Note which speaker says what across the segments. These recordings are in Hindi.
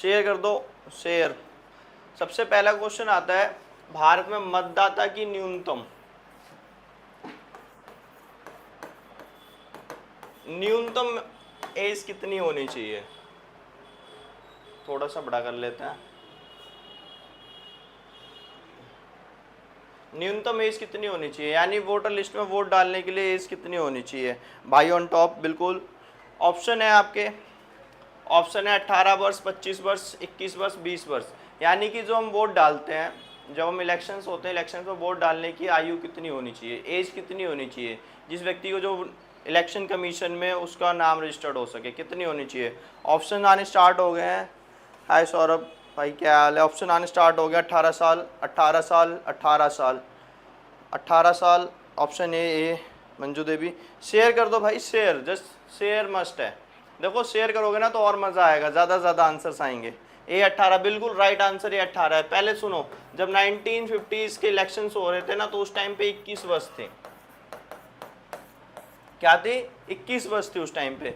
Speaker 1: शेयर कर दो, शेयर। सबसे पहला क्वेश्चन आता है, भारत में मतदाता की न्यूनतम एज कितनी होनी चाहिए? थोड़ा सा बड़ा कर लेते हैं। न्यूनतम एज कितनी होनी चाहिए, यानी वोटर लिस्ट में वोट डालने के लिए एज कितनी होनी चाहिए? भाई ऑन टॉप बिल्कुल। ऑप्शन है आपके, ऑप्शन है 18 वर्ष, 25 वर्ष, 21 वर्ष, 20 वर्ष। यानी कि जो हम वोट डालते हैं, जब हम इलेक्शंस होते हैं, इलेक्शन में वोट डालने की आयु कितनी होनी चाहिए, एज कितनी होनी चाहिए, जिस व्यक्ति को जो इलेक्शन कमीशन में उसका नाम रजिस्टर्ड हो सके, कितनी होनी चाहिए? ऑप्शन आने स्टार्ट हो गए हैं। हाय सौरभ भाई, क्या हाल है? ऑप्शन आने स्टार्ट हो गया। 18 साल, 18 साल, 18 साल, 18 साल। Option A Manju Devi. Share कर दो भाई, शेयर, जस्ट शेयर मस्ट है। देखो शेयर करोगे ना तो और मज़ा आएगा, ज़्यादा से ज़्यादा आंसर्स आएंगे। ए 18 बिल्कुल राइट आंसर, ए 18 है। पहले सुनो, जब 1950s के इलेक्शंस हो रहे थे ना, तो उस टाइम पे 21 वर्ष थे। क्या थी? 21 वर्ष थी उस टाइम पे,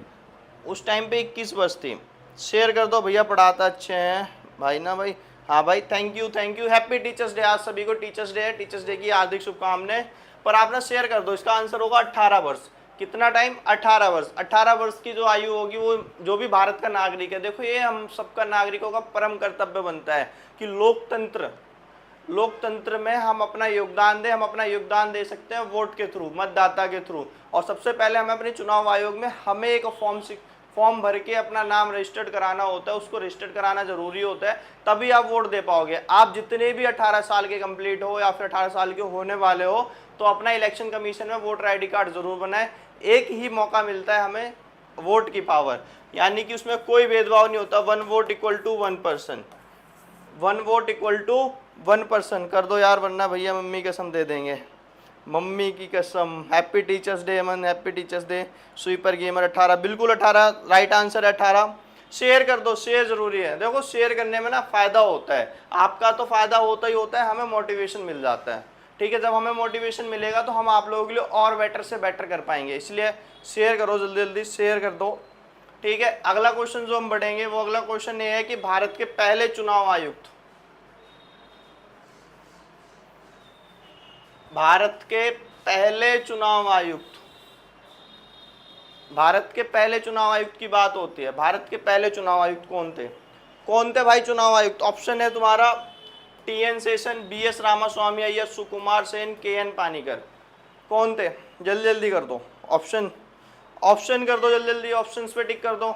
Speaker 1: उस टाइम पे 21 वर्ष थी। शेयर कर दो भैया, पढ़ाता अच्छे हैं भाई ना भाई। हाँ भाई, thank you thank you, happy teachers day. आज सभी को टीचर्स डे है, टीचर्स डे की हार्दिक शुभकामनाएं। पर आप ना शेयर कर दो, इसका आंसर होगा 18 वर्ष। कितना टाइम? 18 वर्ष। 18 वर्ष की जो आयु होगी, वो जो भी भारत का नागरिक है, देखो ये हम सबका नागरिकों का परम कर्तव्य बनता है कि लोकतंत्र में हम अपना योगदान दें। हम अपना योगदान दे सकते हैं वोट के थ्रू, मतदाता के थ्रू। और सबसे पहले हमें अपने चुनाव आयोग में हमें एक फॉर्म भर के अपना नाम रजिस्टर्ड कराना होता है, उसको रजिस्टर्ड कराना जरूरी होता है, तभी आप वोट दे पाओगे। आप जितने भी 18 साल के कंप्लीट हो या फिर 18 साल के होने वाले हो, तो अपना इलेक्शन कमीशन में वोटर ID कार्ड जरूर बनाए। एक ही मौका मिलता है हमें वोट की पावर, यानी कि उसमें कोई भेदभाव नहीं होता। 1 vote equal to 1 person, 1 vote equal to 1 person. कर दो यार, वरना भैया मम्मी कसम दे देंगे, मम्मी की कसम। Happy teachers day Aman, happy teachers day. Sweeper gamer 18, बिल्कुल 18 राइट आंसर है, 18। शेयर कर दो, शेयर जरूरी है। देखो शेयर करने में ना फायदा होता है, आपका तो फायदा होता ही होता है, हमें मोटिवेशन मिल जाता है। ठीक है, जब हमें मोटिवेशन मिलेगा तो हम आप लोगों के लिए और बेटर से बेटर कर पाएंगे, इसलिए शेयर करो, जल्दी जल्दी शेयर कर दो। ठीक है, अगला क्वेश्चन जो हम बढ़ेंगे, वो अगला क्वेश्चन ये है कि भारत के पहले चुनाव आयुक्त, भारत के पहले चुनाव आयुक्त, भारत के पहले चुनाव आयुक्त की बात होती है। भारत के पहले चुनाव आयुक्त कौन थे? कौन थे भाई चुनाव आयुक्त? ऑप्शन है तुम्हारा TN Seshan, BS Ramaswamy Iyer, Sukumar Sen, KN Panikkar. कौन थे? जल्दी जल्दी कर दो, ऑप्शन कर दो, जल्दी जल्दी ऑप्शंस पे टिक कर दो,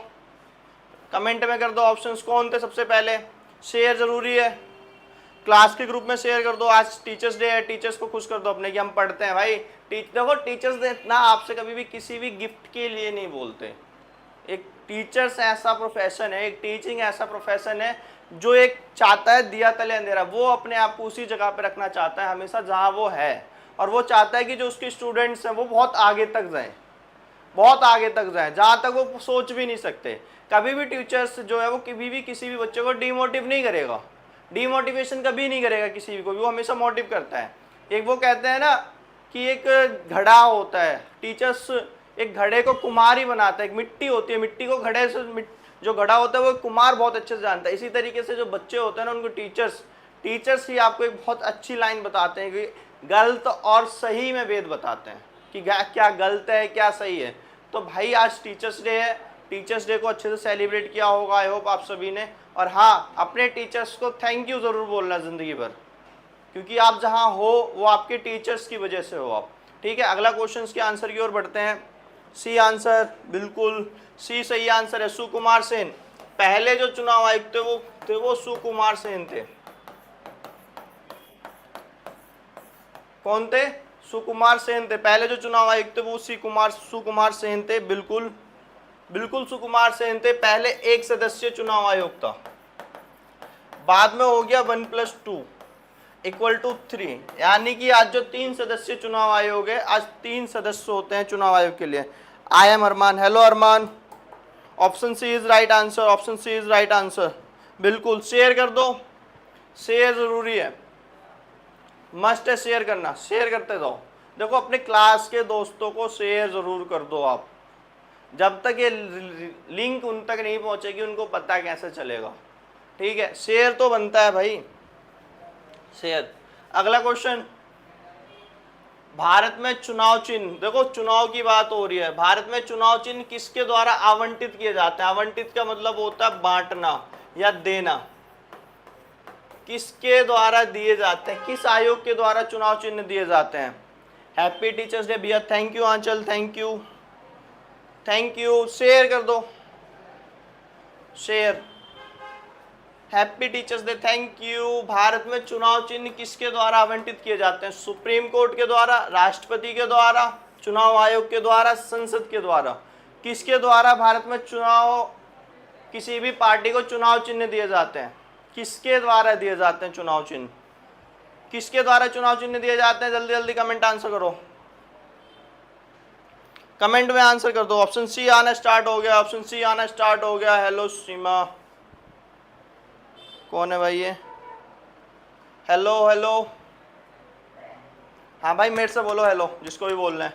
Speaker 1: कमेंट में कर दो ऑप्शंस कौन थे सबसे पहले। शेयर जरूरी है, क्लास के ग्रुप में शेयर कर दो। आज टीचर्स डे है, टीचर्स को खुश कर दो अपने कि हम पढ़ते हैं भाई। देखो टीचर्स डे ना आपसे कभी भी किसी भी गिफ्ट के लिए नहीं बोलते। एक टीचर्स ऐसा प्रोफेशन है, एक टीचिंग ऐसा प्रोफेशन है जो एक चाहता है दिया तले अंधेरा, वो अपने आप को उसी जगह पे रखना चाहता है हमेशा जहाँ वो है, और वो चाहता है कि जो उसके स्टूडेंट्स हैं वो बहुत आगे तक जाएं, बहुत आगे तक जाएं, जहाँ तक वो सोच भी नहीं सकते। कभी भी टीचर्स जो है वो कभी भी किसी भी बच्चे को डिमोटिव नहीं करेगा, डिमोटिवेशन कभी नहीं करेगा किसी भी को, वो हमेशा मोटिव करता है। एक वो कहते हैं ना कि एक घड़ा होता है, टीचर्स एक घड़े को कुम्हार ही बनाता है। एक मिट्टी होती है, मिट्टी को घड़े से, जो घड़ा होता है वो कुम्हार बहुत अच्छे से जानता है। इसी तरीके से जो बच्चे होते हैं ना, उनको टीचर्स ही आपको एक बहुत अच्छी लाइन बताते हैं कि गलत और सही में भेद बताते हैं कि क्या गलत है क्या सही है। तो भाई आज टीचर्स डे है, टीचर्स डे को अच्छे से सेलिब्रेट किया होगा आई होप आप सभी ने। और हाँ, अपने टीचर्स को थैंक यू ज़रूर बोलना ज़िंदगी भर, क्योंकि आप जहाँ हो वो आपके टीचर्स की वजह से हो आप। ठीक है, अगला क्वेश्चन के आंसर की ओर बढ़ते हैं। सी आंसर, बिल्कुल सी सही आंसर है, सुकुमार सेन। पहले जो चुनाव आयुक्त थे वो सुकुमार सेन थे। कौन थे? सुकुमार सेन थे। पहले जो चुनाव आयुक्त थे वो सुकुमार सेन थे, बिल्कुल बिल्कुल सुकुमार सेन थे। पहले एक सदस्य चुनाव आयोग था, बाद में हो गया 1+2 = 3, यानी कि आज जो 3 सदस्य चुनाव आयोग है, आज 3 सदस्य होते हैं चुनाव आयोग के लिए। I am Arman, hello Arman. Option C is right answer, option C is right answer, बिल्कुल। शेयर कर दो, शेयर जरूरी है, मस्ट है शेयर करना, शेयर करते जाओ। देखो अपने क्लास के दोस्तों को शेयर जरूर कर दो आप, जब तक ये लिंक उन तक नहीं पहुंचेगी उनको पता कैसे चलेगा। ठीक है, शेर तो बनता है भाई, शेर। अगला क्वेश्चन, भारत में चुनाव चिन्ह, देखो चुनाव की बात हो रही है, भारत में चुनाव चिन्ह किसके द्वारा आवंटित किए जाते हैं? आवंटित का मतलब होता है बांटना या देना। किसके द्वारा दिए जाते हैं, किस आयोग के द्वारा चुनाव चिन्ह दिए जाते हैं? हैप्पी टीचर्स डे भैया, thank you Aanchal, thank you, thank you. Share कर दो, share. Happy teachers day, thank you. भारत में चुनाव चिन्ह किसके द्वारा आवंटित किए जाते हैं? सुप्रीम कोर्ट के द्वारा, राष्ट्रपति के द्वारा, चुनाव आयोग के द्वारा, संसद के द्वारा। किसके द्वारा भारत में चुनाव, किसी भी पार्टी को चुनाव चिन्ह दिए जाते हैं? किसके द्वारा दिए जाते हैं चुनाव चिन्ह? किसके द्वारा चुनाव चिन्ह दिए जाते हैं? जल्दी जल्दी कमेंट आंसर करो, कमेंट में आंसर कर दो। ऑप्शन सी आना स्टार्ट हो गया, ऑप्शन सी आना स्टार्ट हो गया। हेलो सीमा, कौन है भाई ये? हेलो हेलो, हाँ भाई मेरे से बोलो हेलो, जिसको भी बोलना है।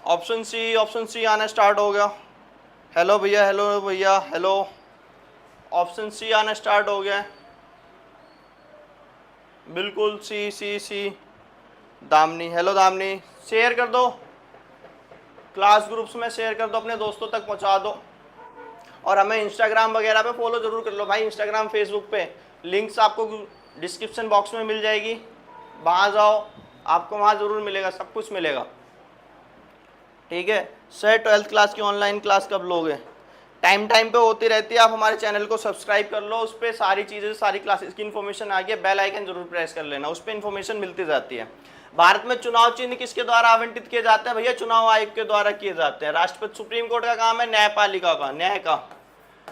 Speaker 1: ऑप्शन सी आना स्टार्ट हो गया। हेलो भैया, हेलो भैया, हेलो। ऑप्शन सी आना स्टार्ट हो गया है, बिल्कुल सी सी सी। दामनी, हेलो दामनी, शेयर कर दो, क्लास ग्रुप्स में शेयर कर दो, अपने दोस्तों तक पहुंचा दो। और हमें इंस्टाग्राम वगैरह पे फॉलो जरूर कर लो भाई, इंस्टाग्राम फेसबुक पे लिंक्स आपको डिस्क्रिप्शन बॉक्स में मिल जाएगी, वहाँ जाओ, आपको वहाँ ज़रूर मिलेगा, सब कुछ मिलेगा। ठीक है सर, 12th क्लास की ऑनलाइन क्लास कब लोगे? टाइम टाइम पे होती रहती है, आप हमारे चैनल को सब्सक्राइब कर लो, उस पर सारी चीज़ें, सारी क्लासेस की इन्फॉर्मेशन आ गई है, बेल आइकन जरूर प्रेस कर लेना, उस पर इन्फॉर्मेशन मिलती जाती है। भारत में चुनाव चिन्ह किसके द्वारा आवंटित किए जाते हैं? भैया चुनाव आयोग के द्वारा किए जाते हैं। राष्ट्रपति, सुप्रीम कोर्ट का काम है न्यायपालिका का, न्याय का।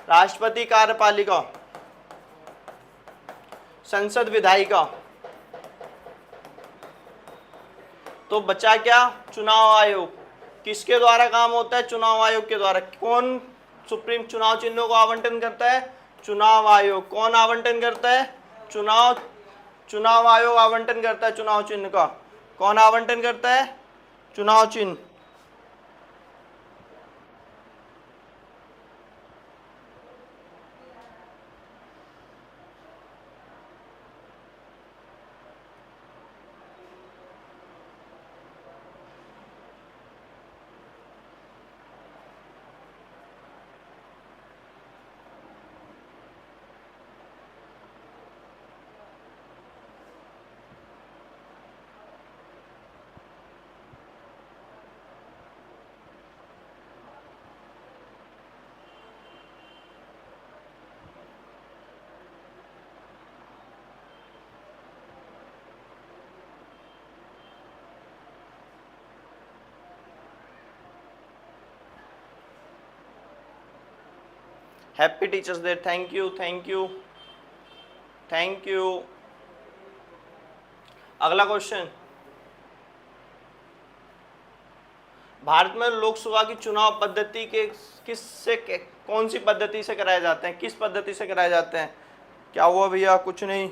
Speaker 1: राष्ट्रपति कार्यपालिका, संसद विधायिका। तो बचा क्या? चुनाव आयोग। किसके द्वारा काम होता है? चुनाव आयोग के द्वारा। कौन सुप्रीम चुनाव चिन्हों को आवंटन करता है? चुनाव आयोग। कौन आवंटन करता है? चुनाव आयोग आवंटन करता है चुनाव चिन्ह का। कौन आवंटन करता है? चुनाव चिन्ह। Happy teachers day, thank you, thank you, thank you. अगला क्वेश्चन, भारत में लोकसभा की चुनाव पद्धति के कौन सी पद्धति से कराए जाते हैं? किस पद्धति से कराए जाते हैं? क्या हुआ भैया? कुछ नहीं।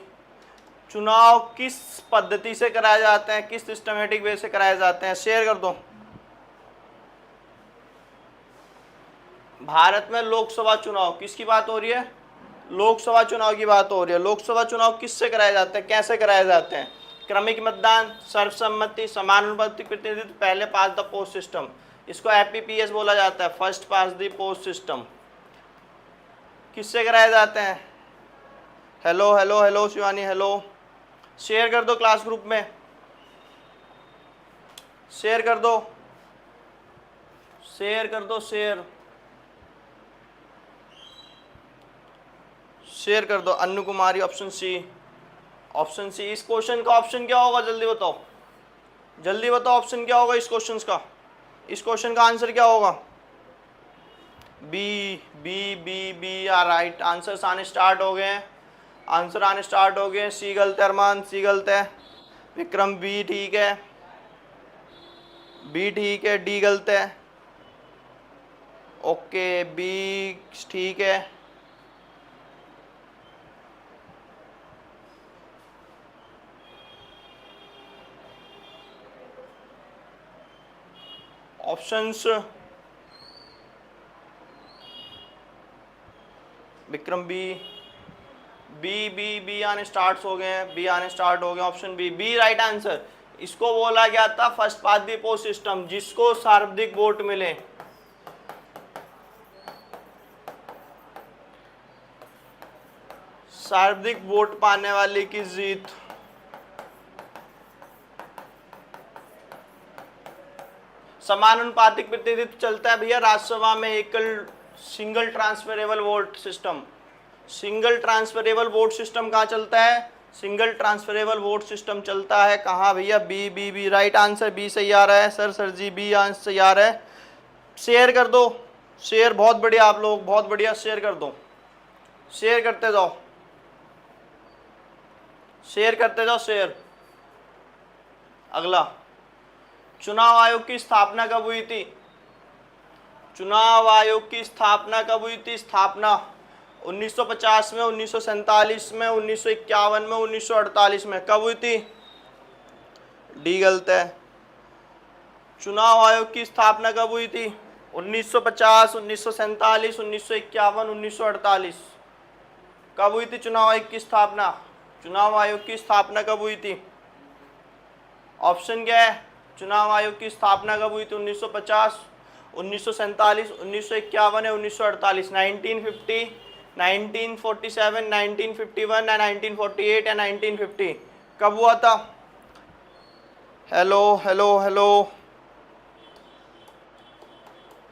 Speaker 1: चुनाव किस पद्धति से कराए जाते हैं? किस सिस्टमेटिक वे से कराए जाते हैं? शेयर कर दो। भारत में लोकसभा चुनाव, किसकी बात हो रही है? लोकसभा चुनाव की बात हो रही है। लोकसभा चुनाव किससे कराए जाते हैं, कैसे कराए जाते हैं? क्रमिक मतदान, सर्वसम्मति, समानुपातिक प्रतिनिधित्व, पहले पास द पोस्ट सिस्टम। इसको एपीपीएस बोला जाता है, first pass the post system. किससे कराए जाते हैं? Hello hello hello Shivani, hello. Share कर दो क्लास ग्रुप में, शेयर कर दो, शेयर कर दो, शेयर शेयर कर दो। अन्नू कुमारी, ऑप्शन सी, ऑप्शन सी। इस क्वेश्चन का ऑप्शन क्या होगा? जल्दी बताओ, जल्दी बताओ, ऑप्शन क्या होगा इस क्वेश्चन का? इस क्वेश्चन का आंसर क्या होगा? B, B B B. Right answer आने स्टार्ट हो गए हैं, आंसर आने स्टार्ट हो गए हैं। सी गलत है अरमान, सी गलत है। विक्रम, बी ठीक है, बी ठीक है, डी गलत है। ओके, बी ठीक है। Options, Vikram B, B B B आने स्टार्ट हो गए हैं, बी आने स्टार्ट हो गए, option B, B right answer. इसको बोला गया था first path the post system, जिसको सर्वाधिक वोट मिले। सर्वाधिक वोट पाने वाले की जीत। समानुपातिक प्रतिनिधित्व चलता है भैया राज्यसभा में, एकल single transferable vote system. Single transferable vote system कहाँ चलता है? सिंगल ट्रांसफरेबल वोट सिस्टम चलता है कहाँ भैया? B B B right answer, B सही आ रहा है सर जी, बी आंसर सही आ रहा है। शेयर कर दो, शेयर, बहुत बढ़िया आप लोग, बहुत बढ़िया, शेयर कर दो, शेयर करते जाओ, शेयर करते जाओ, शेयर। अगला, चुनाव आयोग की स्थापना कब हुई थी? चुनाव आयोग की स्थापना कब हुई थी? स्थापना 1950 में, 1947 में, 1951 में, 1948 में, कब हुई थी? डी गलत है। चुनाव आयोग की स्थापना कब हुई थी? 1950, 1947, 1951, 1948, कब हुई थी चुनाव आयोग की स्थापना? चुनाव आयोग की स्थापना कब हुई थी? ऑप्शन क्या है? चुनाव आयोग की स्थापना कब हुई थी? 1950, 1947, 1951 या 1948? 1950, 1947, 1951 या 1948 या 1950, कब हुआ था? Hello hello hello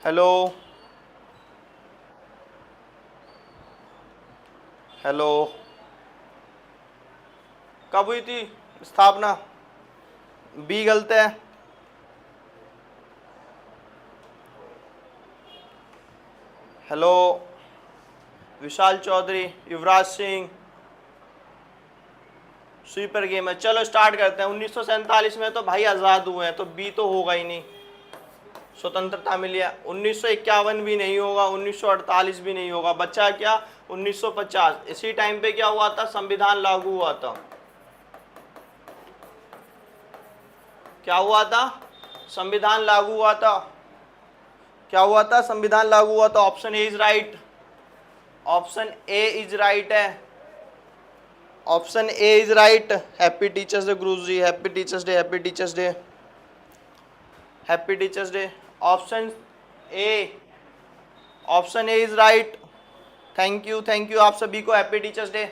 Speaker 1: hello hello, कब हुई थी स्थापना? बी गलत है। हेलो, विशाल चौधरी, युवराज सिंह, स्वीपर गेम है। चलो स्टार्ट करते हैं। 1947 में तो भाई आज़ाद हुए हैं, तो बी तो होगा ही नहीं, स्वतंत्रता मिली है। 1951 भी नहीं होगा, 1948 भी नहीं होगा, बचा क्या? 1950। इसी टाइम पे क्या हुआ था? संविधान लागू हुआ था। क्या हुआ था? संविधान लागू हुआ था। क्या हुआ था? संविधान लागू हुआ था। Option A is right, option A is right है, option A is right. Happy teachers day गुरुजी, happy teachers day, happy teachers day, happy teachers day. Option A, option A is right. Thank you, thank you आप सभी को, happy teachers day,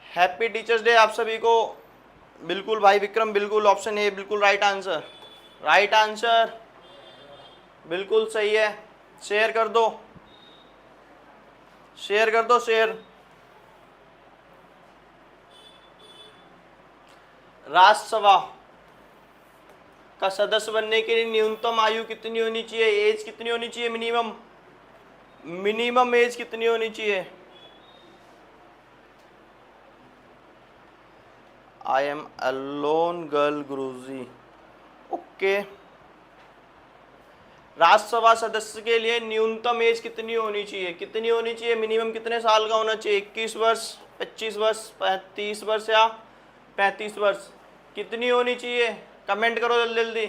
Speaker 1: happy teachers day आप सभी को। बिल्कुल भाई विक्रम, बिल्कुल ऑप्शन ए बिल्कुल राइट आंसर, राइट आंसर बिल्कुल सही है। शेयर कर दो, शेयर कर दो, शेयर। राज्यसभा का सदस्य बनने के लिए न्यूनतम आयु कितनी होनी चाहिए? एज कितनी होनी चाहिए? मिनिमम, मिनिमम एज कितनी होनी चाहिए? I am alone girl Guruji, okay. Rajya Sabha सदस्य के लिए न्यूनतम एज कितनी होनी चाहिए? कितनी होनी चाहिए? मिनिमम कितने साल का होना चाहिए? 21 वर्ष, 25 वर्ष, 30 वर्ष या 35 वर्ष? कितनी होनी चाहिए? कमेंट करो जल्दी जल्दी।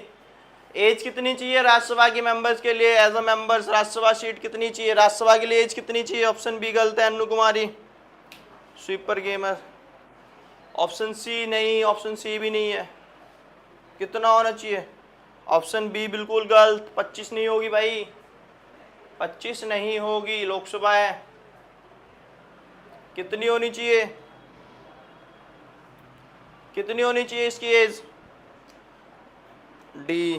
Speaker 1: एज कितनी चाहिए राज्यसभा के मेंबर्स के लिए? As a members Rajya Sabha seat कितनी चाहिए? राज्यसभा के लिए एज कितनी चाहिए? ऑप्शन बी गलत है, अन्नू कुमारी, स्वीपर गेमर। ऑप्शन सी नहीं, ऑप्शन सी भी नहीं है। कितना होना चाहिए? ऑप्शन बी बिल्कुल गलत। 25 नहीं होगी भाई, 25 नहीं होगी, लोकसभा है। कितनी होनी चाहिए? कितनी होनी चाहिए इसकी एज? डी,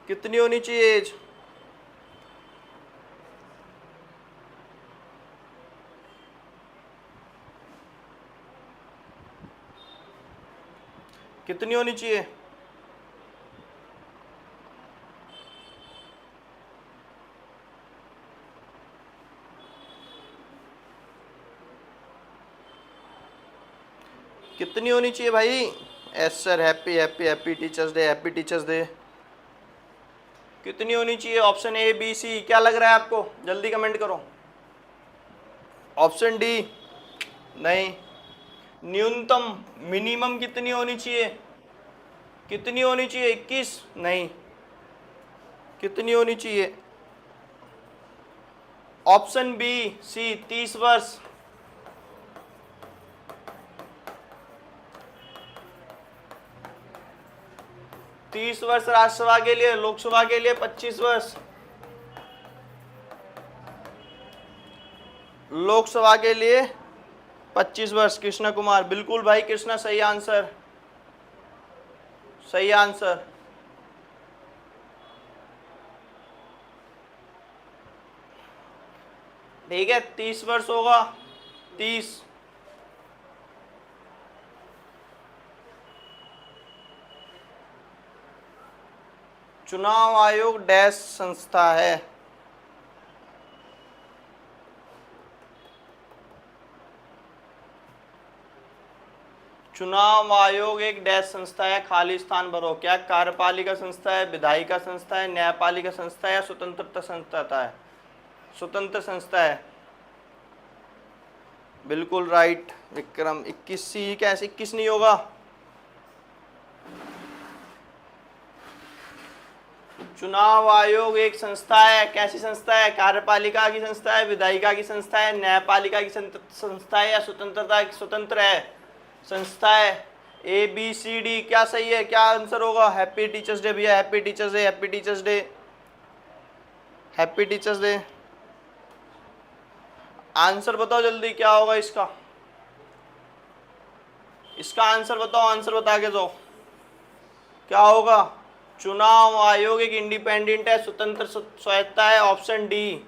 Speaker 1: कितनी होनी चाहिए एज? कितनी होनी चाहिए? कितनी होनी चाहिए भाई? S sir, happy happy happy teachers day, happy teachers day. कितनी होनी चाहिए? ऑप्शन ए, बी, सी, क्या लग रहा है आपको? जल्दी कमेंट करो। ऑप्शन डी नहीं। न्यूनतम, मिनिमम कितनी होनी चाहिए? कितनी होनी चाहिए? 21 नहीं। कितनी होनी चाहिए? ऑप्शन बी सी 30 वर्ष, 30 वर्ष राज्यसभा के लिए, लोकसभा के लिए 25 वर्ष, लोकसभा के लिए 25 वर्ष। कृष्ण कुमार, बिल्कुल भाई कृष्णा, सही आंसर, सही आंसर। ठीक है, 30 वर्ष होगा, 30। चुनाव आयोग डैश संस्था है? चुनाव आयोग एक डैश संस्था है, खाली स्थान भरो। क्या कार्यपालिका संस्था है, विधायिका संस्था है, न्यायपालिका संस्था है या स्वतंत्रता संस्था है? स्वतंत्र संस्था है, बिल्कुल राइट विक्रम। 21 सी, कैसे 21 नहीं होगा? चुनाव आयोग एक संस्था है, कैसी संस्था है? कार्यपालिका की संस्था है, विधायिका की संस्था है, न्यायपालिका की संस्था है या स्वतंत्र है संस्था है? ए बी सी डी, क्या सही है, क्या आंसर होगा? हैप्पी टीचर्स डे भैया, happy teachers day, happy teachers day, happy teachers day. Answer बताओ जल्दी, क्या होगा इसका? इसका आंसर बताओ, आंसर बता के दो, क्या होगा? चुनाव आयोग एक इंडिपेंडेंट है, स्वतंत्र स्वायत्ता है, ऑप्शन डी,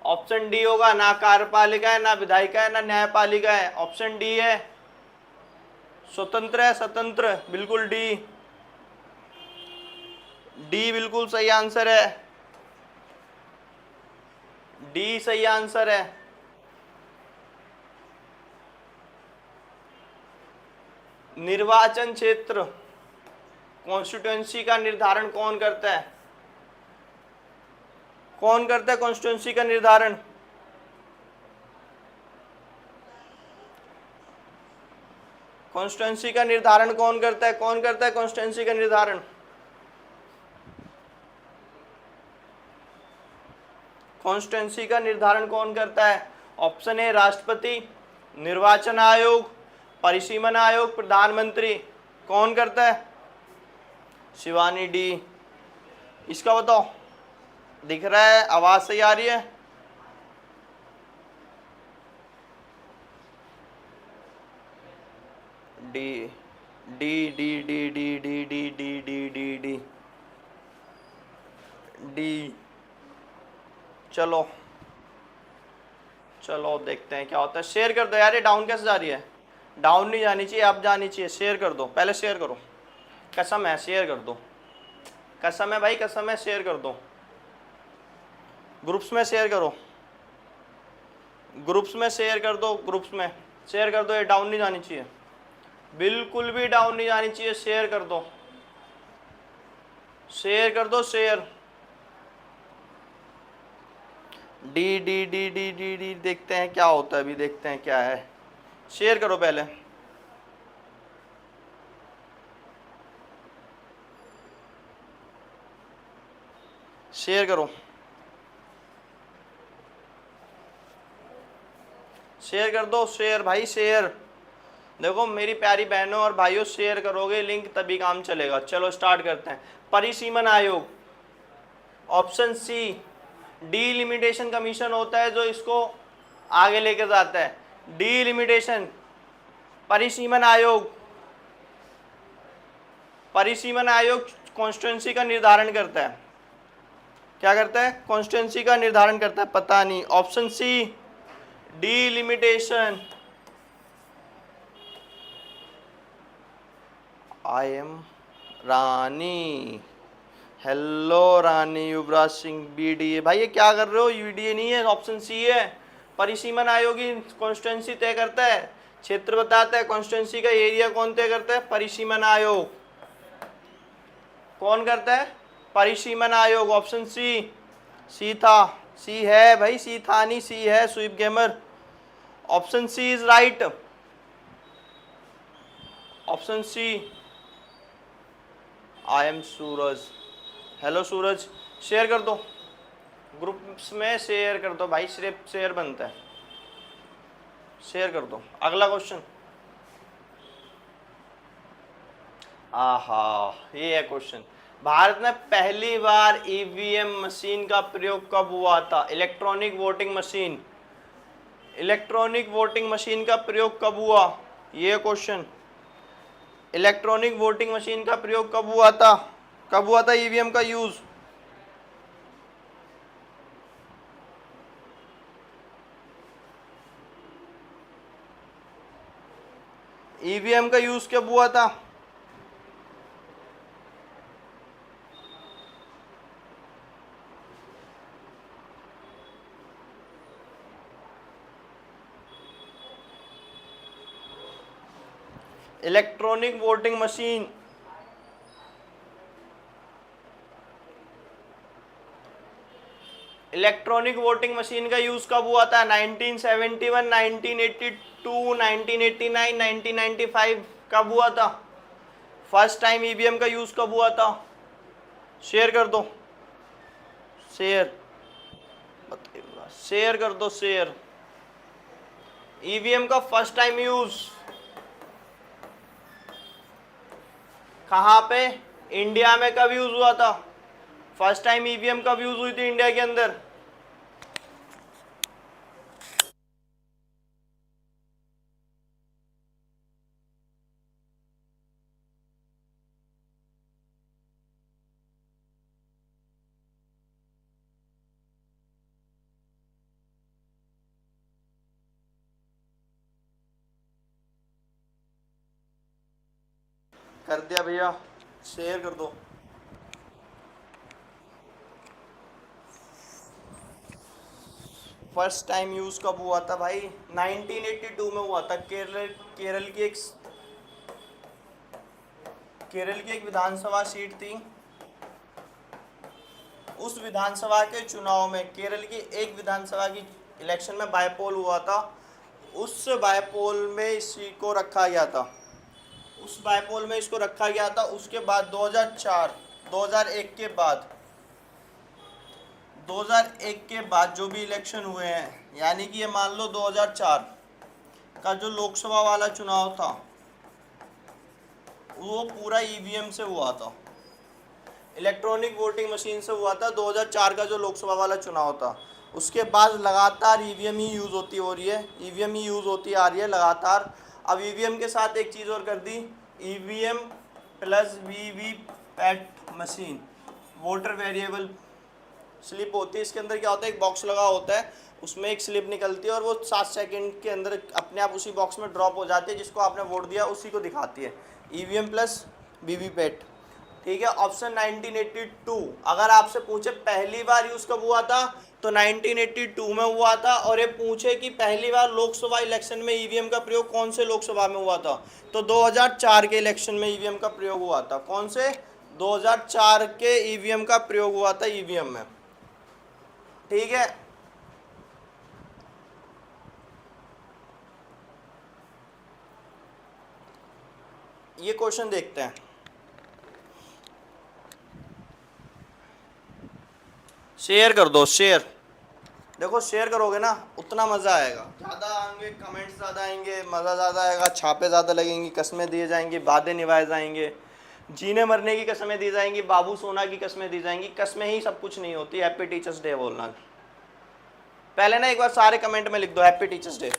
Speaker 1: ऑप्शन डी होगा। ना कार्यपालिका है, ना विधायिका है, ना न्यायपालिका है, ऑप्शन डी है, स्वतंत्र है, स्वतंत्र, बिल्कुल डी, डी बिल्कुल सही आंसर है, डी सही आंसर है। निर्वाचन क्षेत्र, कॉन्स्टिट्यूएंसी का निर्धारण कौन करता है? कौन करता है कॉन्स्टिट्यूएंसी का निर्धारण? कॉन्स्टिट्यूएंसी का निर्धारण कौन करता है? कौन करता है कॉन्स्टिट्यूएंसी का निर्धारण? कॉन्स्टिट्यूएंसी का निर्धारण कौन करता है? ऑप्शन ए राष्ट्रपति, निर्वाचन आयोग, परिसीमन आयोग, प्रधानमंत्री। कौन करता है? शिवानी डी। इसका बताओ, दिख रहा है, आवाज सही आ रही है? D D D D D D D D D D D D. चलो चलो देखते हैं क्या होता है। शेयर कर दो यार, ये डाउन कैसे जा रही है? डाउन नहीं जानी चाहिए, अब जानी चाहिए। शेयर कर दो, पहले शेयर करो, कसम है शेयर कर दो, कसम है भाई, कसम है, शेयर कर दो, ग्रुप्स में शेयर करो, ग्रुप्स में शेयर कर दो, ग्रुप्स में शेयर कर दो। ये डाउन नहीं जानी चाहिए, बिल्कुल भी डाउन नहीं जानी चाहिए। शेयर कर दो, शेयर कर दो, share. D D D D D D, देखते हैं क्या होता है, अभी देखते हैं क्या है। शेयर करो पहले, शेयर करो, शेयर कर दो, शेयर भाई, शेयर। देखो मेरी प्यारी बहनों और भाइयों, शेयर करोगे लिंक तभी काम चलेगा। चलो स्टार्ट करते हैं। परिसीमन आयोग, ऑप्शन सी, डीलिमिटेशन कमीशन होता है जो इसको आगे लेकर जाता है। डीलिमिटेशन, परिसीमन आयोग, परिसीमन आयोग कॉन्स्टिट्यूएंसी का निर्धारण करता है। क्या करता है? कॉन्स्टिट्यूएंसी का निर्धारण करता है। पता नहीं, option C, delimitation. I am Rani, hello Rani, Yuvraj Singh, BDA. भाई ये क्या कर रहे हो? यूडीए नहीं है, ऑप्शन सी है। परिसीमन आयोग ही कॉन्स्टिट्यूएंसी तय करता है, क्षेत्र बताता है, कॉन्स्टिट्यूएंसी का एरिया कौन तय करता है? परिसीमन आयोग। कौन करता है? परिसीमन आयोग, ऑप्शन सी। सी था, सी है भाई, सी था नहीं, सी है, Sweep Gamer. Option C is right, option C. I am Suraj, hello Suraj, share कर दो, ग्रुप्स में शेयर कर दो भाई, सिर्फ शेयर बनता है, शेयर कर दो। अगला क्वेश्चन, आहा, ये है क्वेश्चन। भारत में पहली बार ईवीएम मशीन का प्रयोग कब हुआ था? Electronic voting machine, electronic voting machine का प्रयोग कब हुआ? ये क्वेश्चन, इलेक्ट्रॉनिक वोटिंग मशीन का प्रयोग कब हुआ था? कब हुआ था ईवीएम का यूज? ईवीएम का यूज कब हुआ था? Electronic voting machine, electronic voting machine का यूज कब हुआ था? 1971, 1982, 1989, 1995, कब हुआ था? फर्स्ट टाइम ईवीएम का यूज कब हुआ था? शेयर कर दो, शेयर, शेयर कर दो, शेयर। ईवीएम का फर्स्ट टाइम यूज कहाँ पे? इंडिया में कब यूज हुआ था? फर्स्ट टाइम ईवीएम कब यूज हुई थी इंडिया के अंदर? कर दिया भैया, शेयर कर दो। फर्स्ट टाइम यूज कब हुआ था भाई? 1982 में हुआ था। केरल की एक, केरल की एक विधानसभा सीट थी। उस विधानसभा के चुनाव में, केरल की एक विधानसभा की इलेक्शन में बायपोल हुआ था। उस बायपोल में इसी को रखा गया था, उस बायपोल में इसको रखा गया था। उसके बाद 2004, 2001 के बाद, 2001 के बाद जो भी इलेक्शन हुए हैं, यानी कि ये मान लो 2004 का जो लोकसभा वाला चुनाव था वो पूरा ईवीएम से हुआ था, इलेक्ट्रॉनिक वोटिंग मशीन से हुआ था। 2004 का जो लोकसभा वाला चुनाव था, उसके बाद लगातार ईवीएम ही यूज़ होती हो रही है, ईवीएम ही यूज़ होती आ रही है लगातार। अब ईवीएम के साथ एक चीज़ और कर दी, EVM plus VVPAT machine, voter variable slip होती है। इसके अंदर क्या होता है, एक बॉक्स लगा होता है, उसमें एक स्लिप निकलती है और वो 7 सेकंड के अंदर अपने आप उसी बॉक्स में ड्रॉप हो जाती है। जिसको आपने वोट दिया उसी को दिखाती है, ईवीएम प्लस वीवीपैट। ठीक है, ऑप्शन 1982। अगर आपसे पूछे पहली बार यूज कब हुआ था, तो 1982 में हुआ था। और ये पूछे कि पहली बार लोकसभा इलेक्शन में ईवीएम का प्रयोग कौन से लोकसभा में हुआ था, तो 2004 के इलेक्शन में ईवीएम का प्रयोग हुआ था। कौन से? 2004 के ईवीएम का प्रयोग हुआ था ईवीएम में। ठीक है, ये क्वेश्चन देखते हैं। शेयर कर दो, शेयर। देखो शेयर करोगे ना उतना मज़ा आएगा, ज़्यादा आएंगे कमेंट्स, ज़्यादा आएंगे, मज़ा ज़्यादा आएगा, छापे ज़्यादा लगेंगी, कस्में दिए जाएंगी, वादे निभाए जाएंगे, जीने मरने की कस्में दी जाएंगी, बाबू सोना की कस्में दी जाएंगी। कस्में ही सब कुछ नहीं होती। हैप्पी टीचर्स डे बोलना पहले ना, एक बार सारे कमेंट में लिख दो हैप्पी टीचर्स डे।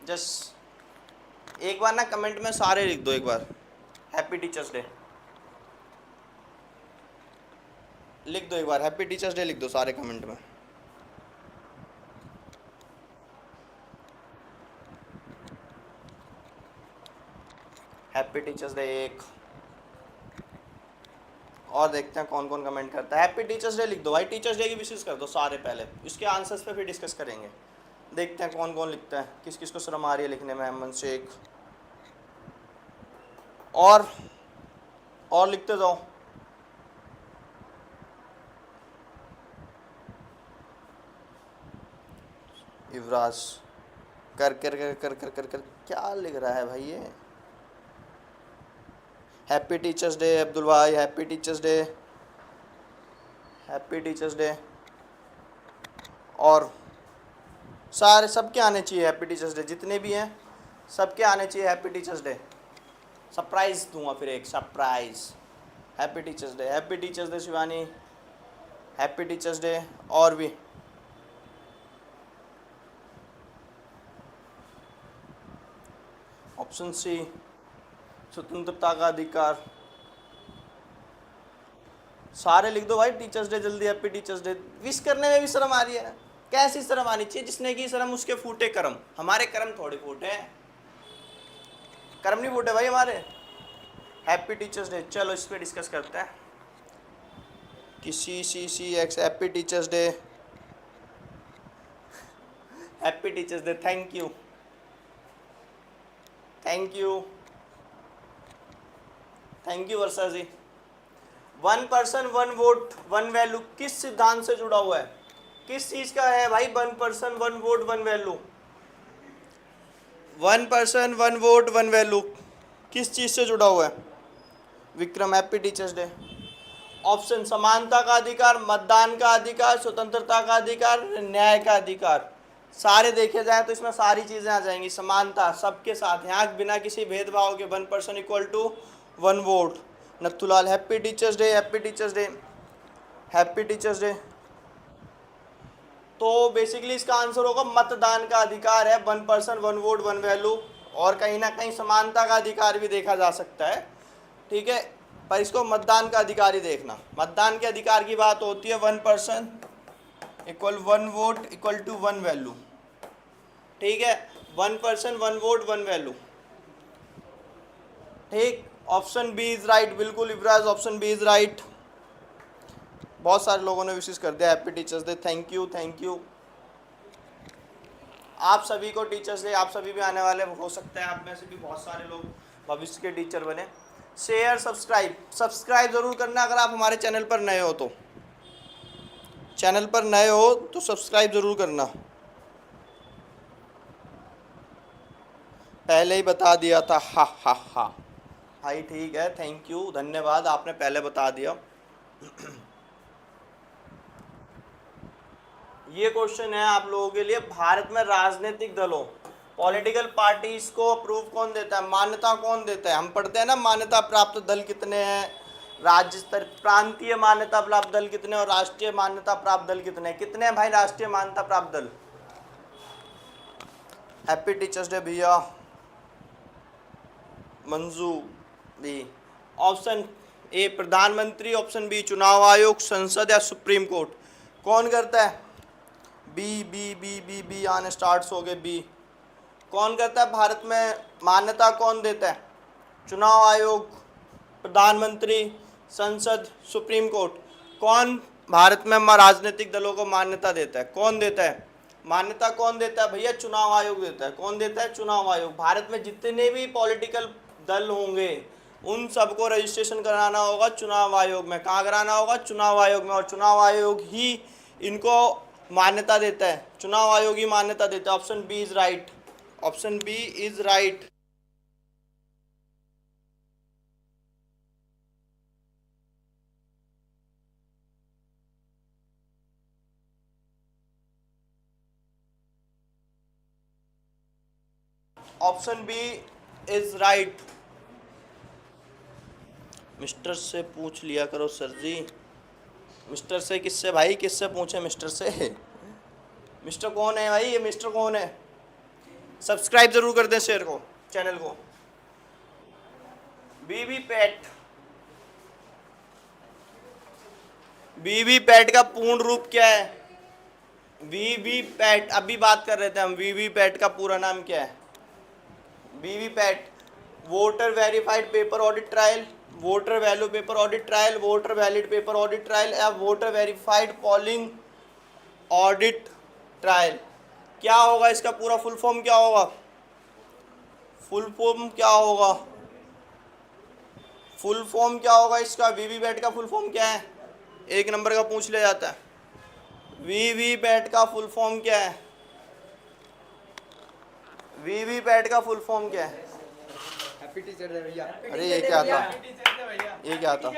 Speaker 1: जस्ट एक बार ना कमेंट में सारे लिख दो एक बार हैप्पी टीचर्स डे, लिख दो एक बार हैप्पी टीचर्स डे, लिख दो सारे कमेंट में। हैप्पी टीचर्स डे एक और देखते हैं कौन कौन कमेंट करता है। हैप्पी टीचर्स डे लिख दो भाई, टीचर्स डे की विशेष कर दो सारे पहले, इसके आंसर्स पे फिर डिस्कस करेंगे। देखते हैं कौन कौन लिखता है, किस किस को शर्म आ रही है लिखने में। अहमद शेख और लिखते जाओ। युवराज कर कर कर कर कर कर कर क्या लिख रहा है भाई ये। हैप्पी टीचर्स डे अब्दुल भाई, happy teachers day, happy teachers day. और सारे सबके आने चाहिए हैप्पी टीचर्स डे, जितने भी हैं सबके आने चाहिए हैप्पी टीचर्स डे। सरप्राइज दूंगा फिर, एक surprise. Happy teachers day, happy teachers day Shivani, happy teachers day. और भी ऑप्शन सी, स्वतंत्रता का अधिकार। सारे लिख दो भाई, टीचर्स डे जल्दी, हैप्पी टीचर्स डे। विश करने में भी शर्म आ रही है, कैसी शर्म आनी चाहिए? जिसने की शर्म उसके फूटे कर्म, हमारे कर्म थोड़े फूटे हैं, कर्म नहीं फूटे भाई हमारे। हैप्पी टीचर्स डे, चलो इस पर डिस्कस करते हैं कि CCCX happy teachers day, happy teachers day. Thank you, thank you, thank you Varsha ji. 1 person 1 vote 1 value किस सिद्धांत से जुड़ा हुआ है? किस चीज का है भाई 1 person 1 vote 1 value? 1 person 1 vote 1 value किस चीज से जुड़ा हुआ है? Vikram, happy teachers day. Option, समानता का अधिकार, मतदान का अधिकार, स्वतंत्रता का अधिकार, न्याय का अधिकार। सारे देखे जाए तो इसमें सारी चीजें आ जाएंगी। समानता सबके साथ, यहाँ बिना किसी भेदभाव के 1 person equal to 1 vote. Nathulal, happy teachers day, happy teachers day, happy teachers day. तो बेसिकली इसका आंसर होगा मतदान का अधिकार है, 1 पर्सन 1 वोट 1 वैल्यू। और कहीं ना कहीं समानता का अधिकार भी देखा जा सकता है, ठीक है, पर इसको मतदान का अधिकार ही देखना। मतदान के अधिकार की बात होती है 1 person equal 1 vote equal to 1 value, ठीक है, 1 पर्सन 1 वोट 1 वैल्यू, ठीक। ऑप्शन बी इज राइट, बिल्कुल Ibraz, option B is right. बहुत सारे लोगों ने विशेष कर दिया happy teachers day, thank you, thank you. आप सभी को टीचर्स डे, आप सभी भी आने वाले हो सकते हैं, आप में से भी बहुत सारे लोग भविष्य के टीचर बने। शेयर, सब्सक्राइब जरूर करना अगर आप हमारे चैनल पर नए हो तो, चैनल पर नए हो तो सब्सक्राइब जरूर करना। पहले ही बता दिया था, हा हा हा भाई, ठीक है, थैंक यू, धन्यवाद, आपने पहले बता दिया। ये क्वेश्चन है आप लोगों के लिए, भारत में राजनीतिक दलों, पॉलिटिकल पार्टीज को अप्रूव कौन देता है, मान्यता कौन देता है? हम पढ़ते हैं ना, मान्यता प्राप्त दल कितने हैं, राज्य स्तर, प्रांतीय मान्यता प्राप्त दल कितने और राष्ट्रीय मान्यता प्राप्त दल कितने हैं भाई राष्ट्रीय मान्यता प्राप्त दल? हैप्पी टीचर्स डे भैया, मंजू भी। ऑप्शन ए प्रधानमंत्री, ऑप्शन बी चुनाव आयोग, संसद या सुप्रीम कोर्ट। कौन करता है? B B B B B आने स्टार्ट हो गए, बी। कौन करता है भारत में मान्यता, कौन देता है? चुनाव आयोग, प्रधानमंत्री, संसद, सुप्रीम कोर्ट। कौन भारत में राजनीतिक दलों को मान्यता देता है? कौन देता है मान्यता? कौन देता है भैया? चुनाव आयोग देता है। कौन देता है? चुनाव आयोग। भारत में जितने भी पॉलिटिकल दल होंगे उन सबको रजिस्ट्रेशन कराना होगा चुनाव आयोग में। कहाँ कराना होगा? चुनाव आयोग में। और चुनाव आयोग ही इनको मान्यता देता है, चुनाव आयोग ही मान्यता देता है। Option B is right, option B is right. Option B is right. Mister से पूछ लिया करो सर जी। मिस्टर से किससे भाई? किससे पूछे मिस्टर से? मिस्टर कौन है भाई? ये मिस्टर कौन है? सब्सक्राइब जरूर कर दें शेयर को, चैनल को। वीवीपैट, वीवीपैट का पूर्ण रूप क्या है? वीवीपैट, अभी बात कर रहे थे हम, वीवीपैट का पूरा नाम क्या है? VVPAT, voter verified paper audit trial, voter value paper audit trial, voter valid paper audit trial या voter verified polling audit trial. क्या होगा इसका पूरा फुल फॉर्म? क्या होगा फुल फॉर्म? क्या होगा फुल फॉर्म? क्या होगा इसका? वीवीपैट का फुल फॉर्म क्या है? एक नंबर का पूछ लिया जाता है। वीवीपैट का फुल फॉर्म क्या है? वीवीपैट का फुल फॉर्म क्या है?
Speaker 2: हैप्पी टीचर डे भैया।
Speaker 1: अरे ये क्या था? ये क्या था?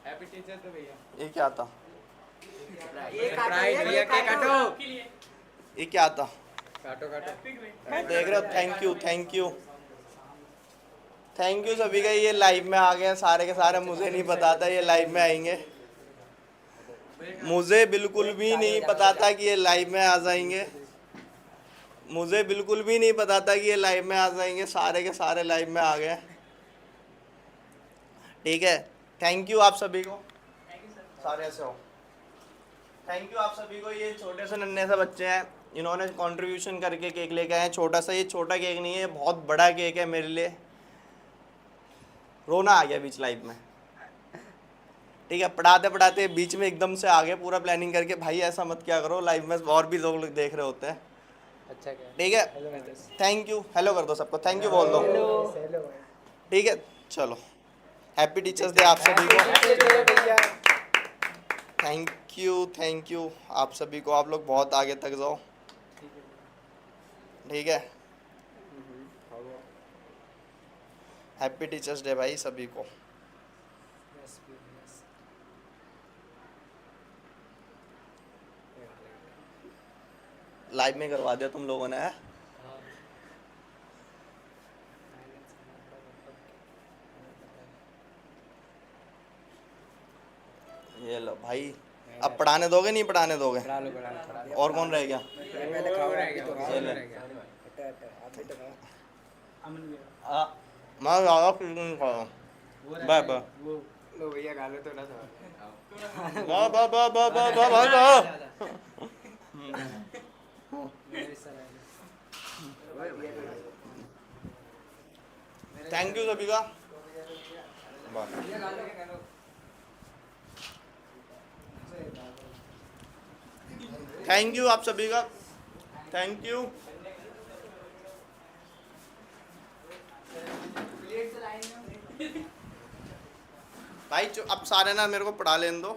Speaker 2: हैप्पी टीचर डे भैया।
Speaker 1: ये क्या था?
Speaker 2: प्राइड भैया के काटो
Speaker 1: ये क्या था?
Speaker 2: काटो काटो
Speaker 1: देख रहे हो? Thank you thank you thank you सभी का। ये लाइव में आ गए हैं सारे के सारे, मुझे नहीं पता था ये लाइव में आएंगे, मुझे बिल्कुल भी नहीं पता था कि ये लाइव में आ जाएंगे, मुझे बिल्कुल भी नहीं पता था कि ये लाइव में आ जाएंगे, सारे के सारे लाइव में आ गए। ठीक है, थैंक यू आप सभी को, सारे ऐसे हो। थैंक यू आप सभी को। ये छोटे से नन्हे से बच्चे हैं, इन्होंने कंट्रीब्यूशन करके केक लेके आए हैं। छोटा सा, ये छोटा केक नहीं है, बहुत बड़ा केक है मेरे लिए। रोना आ गया बीच लाइव में। ठीक है, पढ़ाते पढ़ाते बीच में एकदम से आ गए पूरा प्लानिंग करके। भाई ऐसा मत क्या करो, लाइव में और भी लोग देख रहे होते हैं।
Speaker 2: अच्छा क्या
Speaker 1: ठीक है, थैंक यू, हेलो कर दो सबको, थैंक यू बोल दो।
Speaker 2: हेलो
Speaker 1: ठीक है, चलो हैप्पी टीचर्स डे आप सभी को।
Speaker 2: भैया
Speaker 1: थैंक यू आप सभी को। आप लोग बहुत आगे तक जाओ। ठीक है, हैप्पी टीचर्स डे भाई सभी को। लाइव में करवा दिया तुम लोगों ने, है? ये लो भाई, अब पढ़ाने दोगे नहीं पढ़ाने दोगे?
Speaker 2: पढ़ा लो पढ़ा लो
Speaker 1: और कौन रह गया?
Speaker 2: पहले खाओ रह गया
Speaker 1: ये ले।
Speaker 2: रह गया आप भी तो खाओ
Speaker 1: मैं ज़्यादा कुछ नहीं खा रहा हूँ। बाय बाय
Speaker 2: लो भैया खा लो थोड़ा सा
Speaker 1: bye bye bye bye bye bye bye bye. Thank you सभी का। थैंक यू आप सभी का, थैंक यू। भाई अब सारे ना मेरे को पढ़ा लेने दो,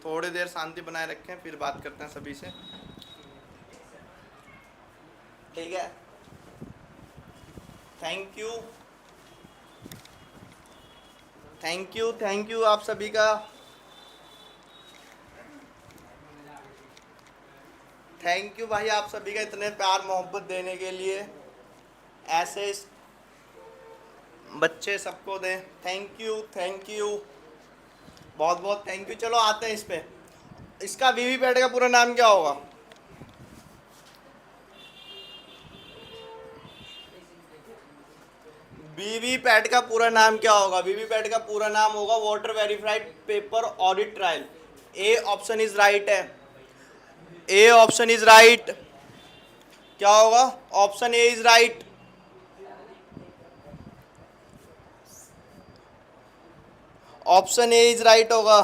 Speaker 1: थोड़ी देर शांति बनाए रखें, फिर बात करते हैं सभी से। ठीक है, थैंक यू थैंक यू आप सभी का। थैंक यू भाई आप सभी का इतने प्यार मोहब्बत देने के लिए। ऐसे बच्चे सबको दें। थैंक यू बहुत बहुत थैंक यू। चलो आते हैं इस पे। इसका वीवीपैट का पूरा नाम क्या होगा? वीवीपैट का पूरा नाम क्या होगा? वीवीपैट का पूरा नाम होगा voter verified paper audit trial. A option is right है, ए ऑप्शन इज राइट। क्या होगा? Option A is right. Option A is right होगा।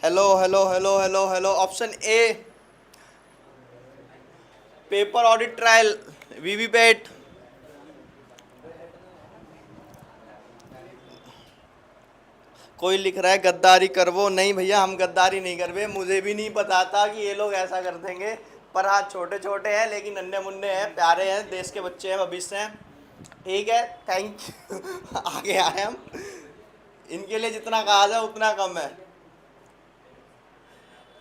Speaker 1: Hello hello hello hello hello. Option A paper audit trial VVPAT. कोई लिख रहा है गद्दारी करवो। नहीं भैया, हम गद्दारी नहीं करवे। मुझे भी नहीं पता था कि ये लोग ऐसा कर देंगे, पर हाँ छोटे छोटे हैं लेकिन नन्हे मुन्ने हैं, प्यारे हैं, देश के बच्चे हैं, भविष्य हैं। ठीक है, थैंक यू। आगे आए हम। इनके लिए जितना कहा जाए उतना कम है।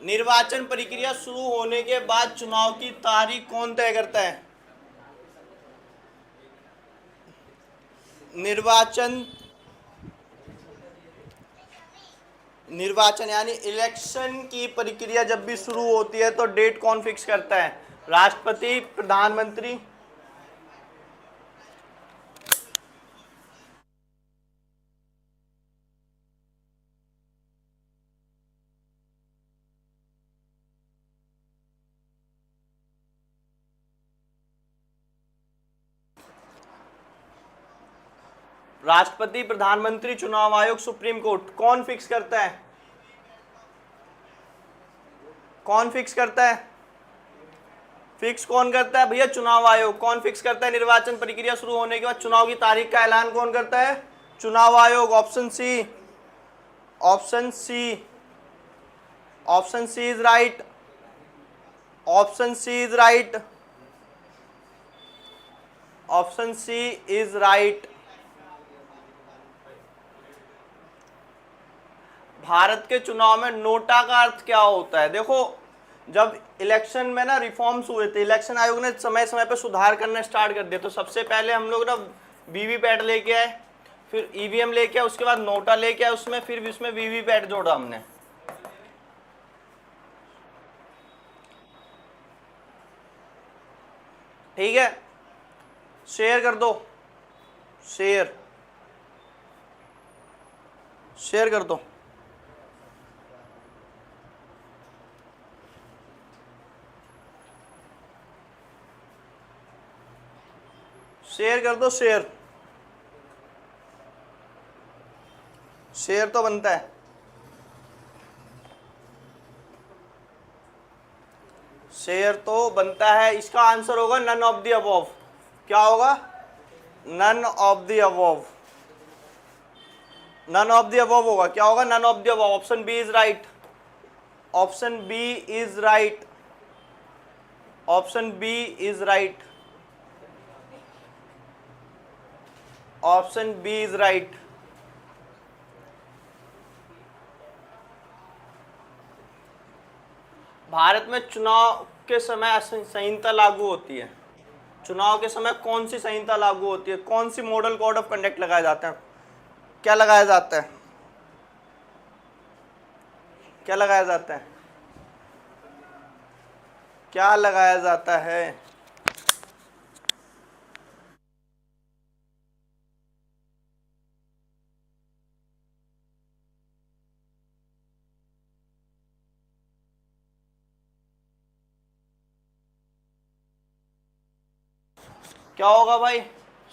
Speaker 1: निर्वाचन प्रक्रिया शुरू होने के बाद चुनाव की तारीख कौन तय करता है? निर्वाचन यानी इलेक्शन की प्रक्रिया जब भी शुरू होती है तो डेट कौन फिक्स करता है? राष्ट्रपति, प्रधानमंत्री? राष्ट्रपति, प्रधानमंत्री, चुनाव आयोग, सुप्रीम कोर्ट, कौन फिक्स करता है? कौन फिक्स करता है? फिक्स कौन करता है भैया? चुनाव आयोग। कौन फिक्स करता है? निर्वाचन प्रक्रिया शुरू होने के बाद चुनाव की तारीख का ऐलान कौन करता है? चुनाव आयोग। Option C, option C, option C is right, option C is right. Option C is right. भारत के चुनाव में नोटा का अर्थ क्या होता है? देखो, जब इलेक्शन में ना रिफॉर्म्स हुए थे, इलेक्शन आयोग ने समय समय पे सुधार करना स्टार्ट कर दिया, तो सबसे पहले हम लोग ना वीवीपैट लेके आए, फिर ईवीएम लेके आए, उसके बाद नोटा लेके आए उसमें, फिर भी उसमें वीवीपैट जोड़ा हमने। ठीक है, शेयर कर दो, शेयर शेयर कर दो। शेयर कर दो, शेयर शेयर तो बनता है। शेयर तो बनता है। इसका आंसर होगा नन ऑफ द अबव। क्या होगा? None of the above. None of the above होगा। क्या होगा? None of the above. Option B is right. Option B is right. Option B is right. Option B is right. भारत में चुनाव के समय संहिता लागू होती है। चुनाव के समय कौन सी संहिता लागू होती है? कौन सी मॉडल कोड ऑफ कंडक्ट लगाए जाते हैं? क्या लगाया जाता है? क्या लगाया जाता है? क्या लगाया जाता है? क्या होगा भाई?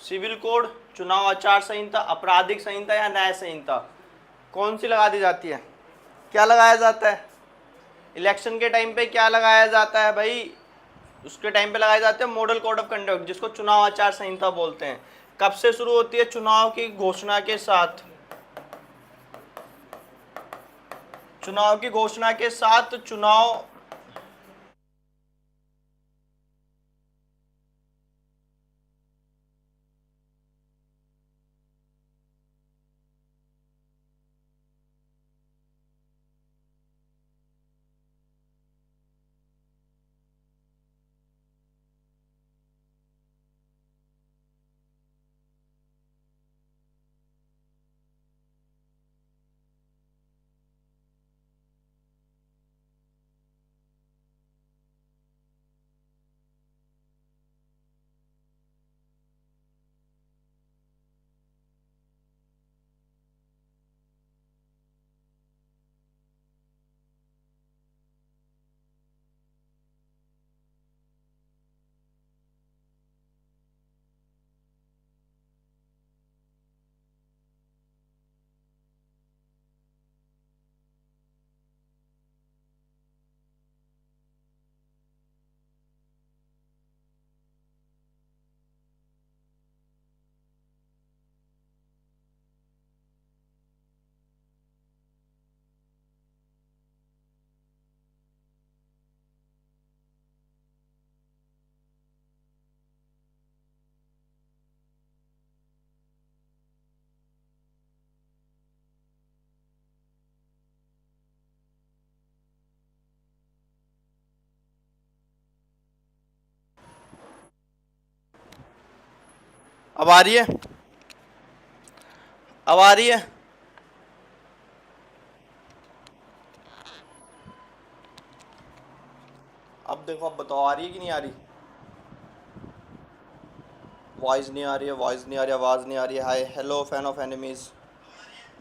Speaker 1: सिविल कोड, चुनाव आचार संहिता, आपराधिक संहिता या न्याय संहिता? कौन सी लगा दी जाती है? क्या लगाया जाता है? इलेक्शन के टाइम पे क्या लगाया जाता है भाई? उसके टाइम पे लगाए जाते हैं मॉडल कोड ऑफ कंडक्ट, जिसको चुनाव आचार संहिता बोलते हैं। कब से शुरू होती है? चुनाव की घोषणा के साथ। चुनाव की घोषणा के साथ चुनाव अब आ रही है? अब आ रही है? अब देखो, अब बताओ आ रही है कि नहीं आ रही? वॉइस नहीं आ रही है, वॉइस नहीं आ रही है, आवाज़ नहीं आ रही है। Hi, hello fan of enemies,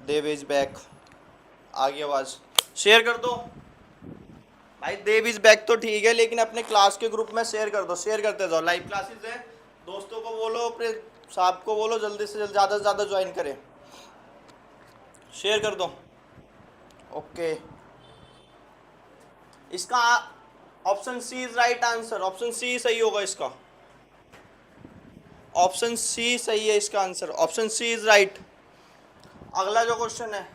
Speaker 1: Dev is back. आ गई आवाज़? शेयर कर दो भाई। देव इज बैक तो ठीक है, लेकिन अपने क्लास के ग्रुप में शेयर कर दो। शेयर करते जाओ, लाइव क्लासेस है। दोस्तों को बोलो, अपने साहब को बोलो, जल्दी से ज़्यादा से ज़्यादा ज्वाइन करें। शेयर कर दो। ओके, इसका option C is right answer. Option C सही होगा इसका। ऑप्शन सी सही है इसका answer. Option C is right. अगला जो क्वेश्चन है,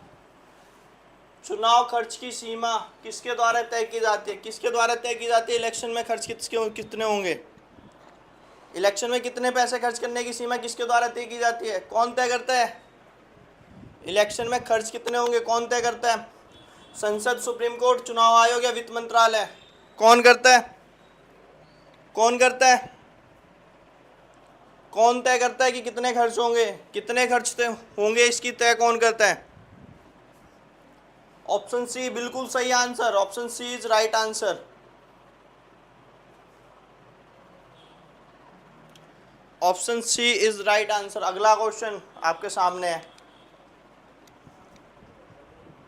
Speaker 1: चुनाव खर्च की सीमा किसके द्वारा तय की जाती है? किसके द्वारा तय की जाती है? इलेक्शन में खर्च कितने होंगे? इलेक्शन में कितने पैसे खर्च करने की सीमा किसके द्वारा तय की जाती है? कौन तय करता है? इलेक्शन में खर्च कितने होंगे कौन तय करता है? संसद, सुप्रीम कोर्ट, चुनाव आयोग या वित्त मंत्रालय? कौन करता है? कौन करता है? कौन तय करता है कि कितने खर्च होंगे? कितने खर्च होंगे इसकी तय कौन करता है? ऑप्शन सी बिल्कुल सही answer. Option C is right answer. Option C is right answer. अगला क्वेश्चन आपके सामने है।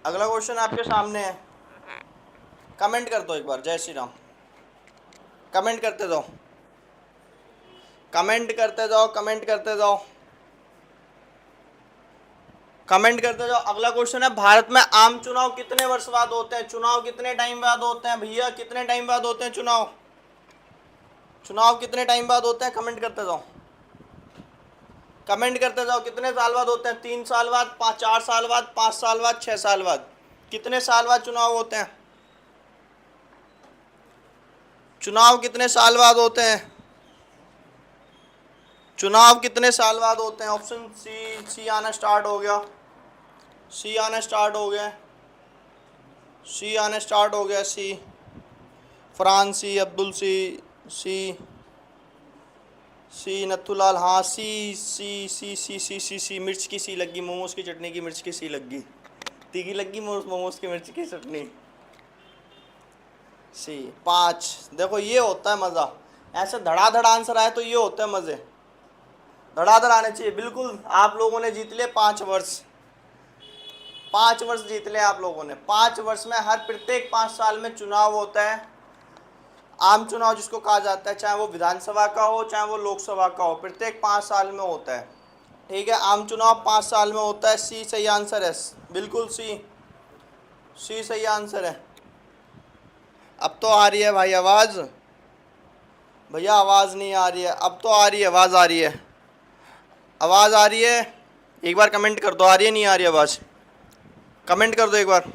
Speaker 1: अगला क्वेश्चन आपके सामने है। कमेंट कर दो एक बार, जय श्री राम। कमेंट करते जाओ, कमेंट करते जाओ, कमेंट करते जाओ, कमेंट करते जाओ। अगला क्वेश्चन है, भारत में आम चुनाव कितने वर्ष बाद होते हैं? चुनाव कितने टाइम बाद होते हैं भैया? कितने टाइम बाद होते हैं चुनाव? चुनाव कितने टाइम बाद होते हैं? कमेंट करते जाओ, कमेंट करते जाओ। कितने साल बाद होते हैं? 3 साल बाद, 4 साल बाद, 5 साल बाद, 6 साल बाद? कितने साल बाद चुनाव होते हैं? चुनाव कितने साल बाद होते हैं? चुनाव कितने साल बाद होते हैं? ऑप्शन सी, सी आना स्टार्ट हो गया, सी आना स्टार्ट हो गया, सी आना स्टार्ट हो गया। सी फरहान, सी अब्दुल, सी नथुलाल, हाँ सी सी सी सी सी सी सी मिर्च की सी लगी, मोमोज की चटनी की मिर्च की सी लगी, तीखी लगी मोमोज की मिर्च की चटनी। सी 5। देखो ये होता है मज़ा, ऐसे धड़ाधड़ आंसर आए तो ये होता है मज़े, धड़ाधड़ आने चाहिए। बिल्कुल आप लोगों ने जीत लिए 5 वर्ष, 5 वर्ष जीत लिए आप लोगों ने। 5 वर्ष में हर प्रत्येक 5 साल में चुनाव होता है, आम चुनाव जिसको कहा जाता है, चाहे वो विधानसभा का हो चाहे वो लोकसभा का हो, प्रत्येक 5 साल में होता है। ठीक है, आम चुनाव 5 साल में होता है। सी सही आंसर है, बिल्कुल सी सही आंसर है। अब तो आ रही है भाई आवाज़, भैया आवाज़ नहीं आ रही है, अब तो आ रही है, आवाज़ आ रही है, आवाज़ आ रही है। एक बार कमेंट कर दो, आ रही है नहीं आ रही आवाज़? कमेंट कर दो एक बार।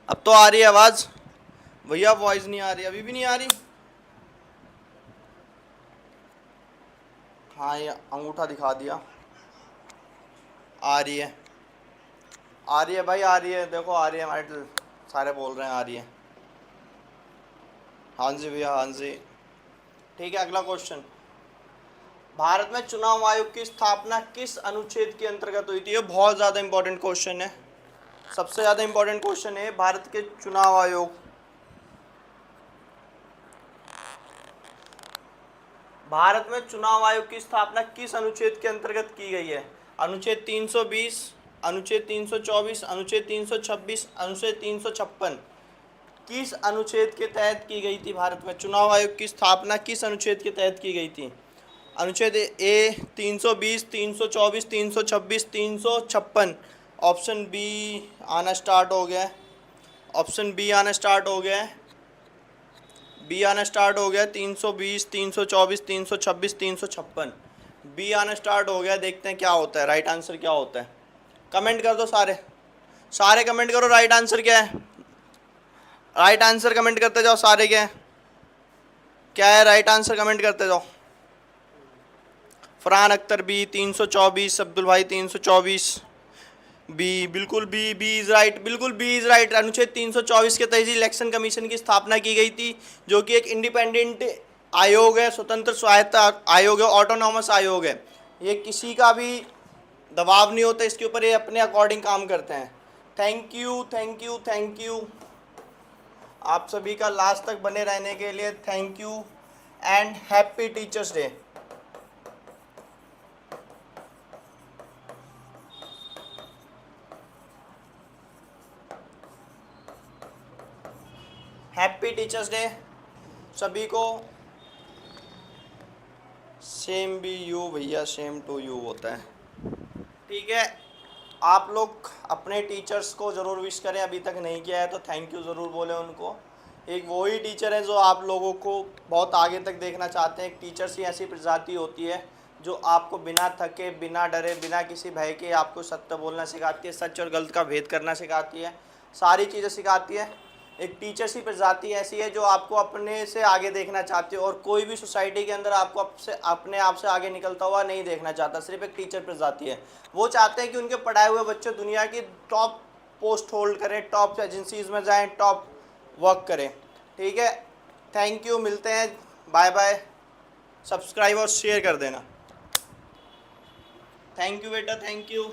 Speaker 1: अब तो आ रही है आवाज़ भैया, वॉइस नहीं आ रही, अभी भी नहीं आ रही? हाँ ये अंगूठा दिखा दिया, आ रही है, आ रही है भाई, आ रही है, देखो आ रही है, हमारे सारे बोल रहे हैं आ रही है। हाँ जी भैया, हाँ जी। ठीक है, अगला क्वेश्चन, भारत में चुनाव आयोग की स्थापना किस अनुच्छेद के अंतर्गत हुई थी? ये बहुत ज़्यादा इंपॉर्टेंट क्वेश्चन है, सबसे ज़्यादा इंपॉर्टेंट क्वेश्चन है। भारत के चुनाव आयोग, भारत में चुनाव आयोग की स्थापना किस अनुच्छेद के अंतर्गत की गई है? अनुच्छेद 320, अनुच्छेद 324, अनुच्छेद 326, अनुच्छेद 356? किस अनुच्छेद के तहत की गई थी? भारत में चुनाव आयोग की स्थापना किस अनुच्छेद के तहत की गई थी? अनुच्छेद ए 320, 324, 326, 356? ऑप्शन बी आना स्टार्ट हो गया है, ऑप्शन बी आना स्टार्ट हो गया है, बी आना स्टार्ट हो गया। 320, 324, 326, 356, बी आना स्टार्ट हो गया। देखते हैं क्या होता है, राइट आंसर क्या होता है। कमेंट कर दो सारे, सारे कमेंट करो, राइट आंसर क्या है? राइट आंसर कमेंट करते जाओ सारे, क्या है राइट आंसर? कमेंट करते जाओ। फरहान अख्तर बी, 324, अब्दुल भाई 324, बी, बिल्कुल बी इज राइट, बिल्कुल बी इज राइट। अनुच्छेद 324 के तहत इलेक्शन कमीशन की स्थापना की गई थी, जो कि एक इंडिपेंडेंट आयोग है, स्वतंत्र स्वायत्त आयोग है, ऑटोनॉमस आयोग है। ये किसी का भी दबाव नहीं होता इसके ऊपर, ये अपने अकॉर्डिंग काम करते हैं। Thank you, thank you, thank you आप सभी का लास्ट तक बने रहने के लिए, thank you and happy teachers day. Happy teachers day सभी को। सेम भी यू भैया, सेम टू यू होता है। ठीक है, आप लोग अपने टीचर्स को ज़रूर विश करें, अभी तक नहीं किया है तो थैंक यू ज़रूर बोलें उनको। एक वही टीचर है जो आप लोगों को बहुत आगे तक देखना चाहते हैं। एक टीचर्स ही ऐसी प्रजाति होती है जो आपको बिना थके, बिना डरे, बिना किसी भय के आपको सत्य बोलना सिखाती है, सच और गलत का भेद करना सिखाती है, सारी चीज़ें सिखाती है। एक टीचर्स की प्रजाति ऐसी है जो आपको अपने से आगे देखना चाहती है, और कोई भी सोसाइटी के अंदर आपको अपने आप से आगे निकलता हुआ नहीं देखना चाहता। सिर्फ एक टीचर प्रजाति है, वो चाहते हैं कि उनके पढ़ाए हुए बच्चे दुनिया की टॉप पोस्ट होल्ड करें, टॉप एजेंसीज में जाएं, टॉप वर्क करें। ठीक है, थैंक यू, मिलते हैं, बाय बाय। सब्सक्राइब और शेयर कर देना। थैंक यू बेटा, थैंक यू।